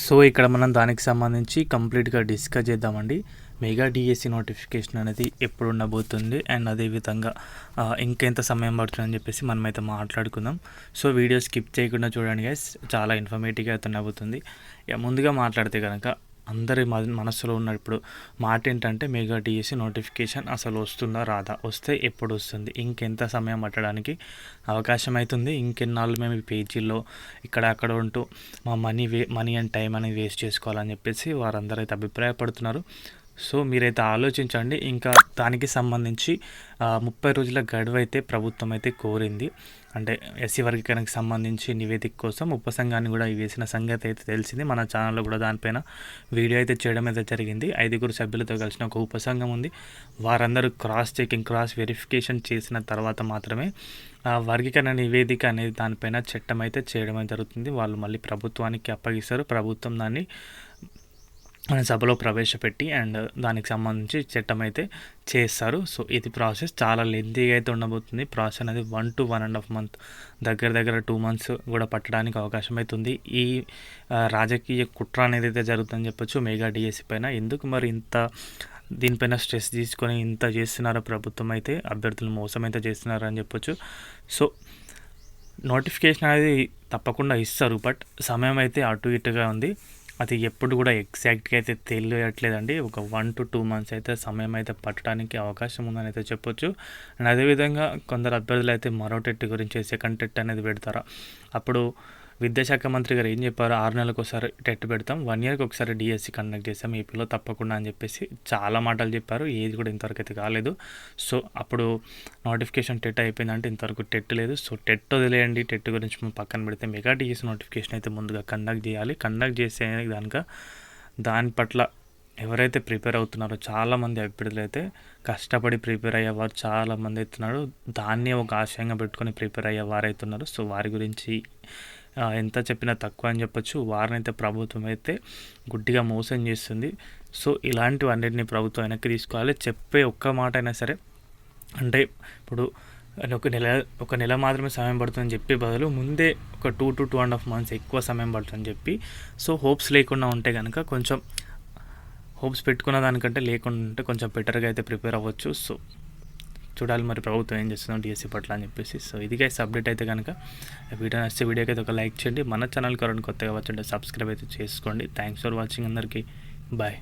So ఇక్కడ మనం దానికి సంబంధించి కంప్లీట్గా డిస్కస్ చేద్దామండి. మెగా డిఎస్సి నోటిఫికేషన్ అనేది ఎప్పుడు ఉండబోతుంది అండ్ అదేవిధంగా ఇంకెంత సమయం పడుతుందని చెప్పేసి మనమైతే మాట్లాడుకుందాం. సో వీడియో స్కిప్ చేయకుండా చూడండి గైస్, చాలా ఇన్ఫర్మేటివ్గా అయితే ఉండబోతుంది. ముందుగా మాట్లాడితే కనుక అందరి మనసులో ఉన్న ఇప్పుడు మాట ఏంటంటే మెగా డిఎస్సి నోటిఫికేషన్ అసలు వస్తుందా రాదా, వస్తే ఎప్పుడు వస్తుంది, ఇంకెంత సమయం పట్టడానికి అవకాశం అవుతుంది, ఇంకెన్నాళ్ళు మేము ఈ పేజీల్లో ఇక్కడ అక్కడ ఉంటూ మా మనీ అండ్ టైం అనేది వేస్ట్ చేసుకోవాలని చెప్పేసి వారందరూ అయితే అభిప్రాయపడుతున్నారు. సో మీరైతే ఆలోచించండి. ఇంకా దానికి సంబంధించి 30 రోజుల గడువు అయితే ప్రభుత్వం అయితే కోరింది. అంటే ఎస్సీ వర్గీకరణకు సంబంధించి నివేదిక కోసం ఉపసంఘాన్ని కూడా వేసిన సంగతి అయితే తెలిసింది. మన ఛానల్లో కూడా దానిపైన వీడియో అయితే చేయడం అయితే జరిగింది. 5 సభ్యులతో కలిసిన ఒక ఉపసంఘం ఉంది. వారందరూ క్రాస్ చెకింగ్, క్రాస్ వెరిఫికేషన్ చేసిన తర్వాత మాత్రమే వర్గీకరణ నివేదిక అనేది దానిపైన చట్టం అయితే చేయడం అయితే జరుగుతుంది. వాళ్ళు మళ్ళీ ప్రభుత్వానికి అప్పగిస్తారు. ప్రభుత్వం దాన్ని మన సభలో ప్రవేశపెట్టి అండ్ దానికి సంబంధించి చట్టం అయితే చేస్తారు. సో ఇది ప్రాసెస్ చాలా లెంతీగా అయితే ఉండబోతుంది. ప్రాసెస్ అనేది 1 to 1.5 month, దగ్గర 2 months కూడా పట్టడానికి అవకాశం అవుతుంది. ఈ రాజకీయ కుట్ర అనేది అయితే జరుగుతుందని చెప్పొచ్చు మెగా డిఎస్సి పైన. ఎందుకు మరి ఇంత దీనిపైన స్ట్రెస్ తీసుకొని ఇంత చేస్తున్నారో ప్రభుత్వం అయితే, అభ్యర్థులు మోసం అయితే చేస్తున్నారు అని చెప్పొచ్చు. సో నోటిఫికేషన్ అనేది తప్పకుండా ఇస్తారు, బట్ సమయం అయితే అటు ఇటుగా ఉంది. అది ఎప్పుడు కూడా ఎగ్జాక్ట్గా అయితే తెలియట్లేదండి. ఒక 1 to 2 months అయితే సమయం అయితే పట్టడానికి అవకాశం ఉందని అయితే చెప్పొచ్చు. అండ్ అదేవిధంగా కొందరు అభ్యర్థులు అయితే మరో టెట్ గురించి సెకండ్ టెట్ అనేది పెడతారా. అప్పుడు విద్యాశాఖ మంత్రి గారు ఏం చెప్పారు, 6 నెలలకు ఒకసారి టెట్ పెడతాం, 1 yearకి ఒకసారి డిఎస్సి కండక్ట్ చేస్తాం ఏపీలో తప్పకుండా అని చెప్పేసి చాలా మాటలు చెప్పారు. ఏది కూడా ఇంతవరకు అయితే కాలేదు. సో అప్పుడు నోటిఫికేషన్ టెట్ అయిపోయిందంటే ఇంతవరకు టెట్ లేదు. సో టెట్ వదిలేయండి, టెట్ గురించి మనం పక్కన పెడితే మెగా డిఎస్సి నోటిఫికేషన్ అయితే ముందుగా కండక్ట్ చేయాలి. కండక్ట్ చేసే కనుక దాని పట్ల ఎవరైతే ప్రిపేర్ అవుతున్నారో చాలామంది అభ్యర్థులు అయితే కష్టపడి ప్రిపేర్ అయ్యేవారు చాలామంది అవుతున్నారు. దాన్ని ఒక ఆశయంగా పెట్టుకొని ప్రిపేర్ అయ్యేవారు అవుతున్నారు. సో వారి గురించి ఎంత చెప్పినా తక్కువ అని చెప్పొచ్చు. వారిని అయితే ప్రభుత్వం అయితే గుడ్డిగా మోసం చేస్తుంది. సో ఇలాంటివన్నిటిని ప్రభుత్వం వెనక్కి తీసుకోవాలి. చెప్పే ఒక్క మాట అయినా సరే, అంటే ఇప్పుడు ఒక నెల మాత్రమే సమయం పడుతుందని చెప్పే బదులు ముందే ఒక 2 to 2.5 months ఎక్కువ సమయం పడుతుందని చెప్పి, సో హోప్స్ లేకుండా ఉంటే కనుక కొంచెం హోప్స్ పెట్టుకున్న దానికంటే లేకుండా ఉంటే కొంచెం బెటర్గా అయితే ప్రిపేర్ అవ్వచ్చు. సో చూడాలి మరి ప్రభుత్వం ఏం చేస్తుందో డిఎస్సి పట్ల అని చెప్పేసి. సో ఇది గైస్ అప్డేట్ అయితే కనుక వీడియో నచ్చితే వీడియోకి అయితే ఒక లైక్ చేయండి. మన ఛానల్కి ఎవరైనా కొత్తగా వచ్చండి సబ్స్క్రైబ్ అయితే చేసుకోండి. థ్యాంక్స్ ఫర్ వాచింగ్ అందరికీ. బాయ్.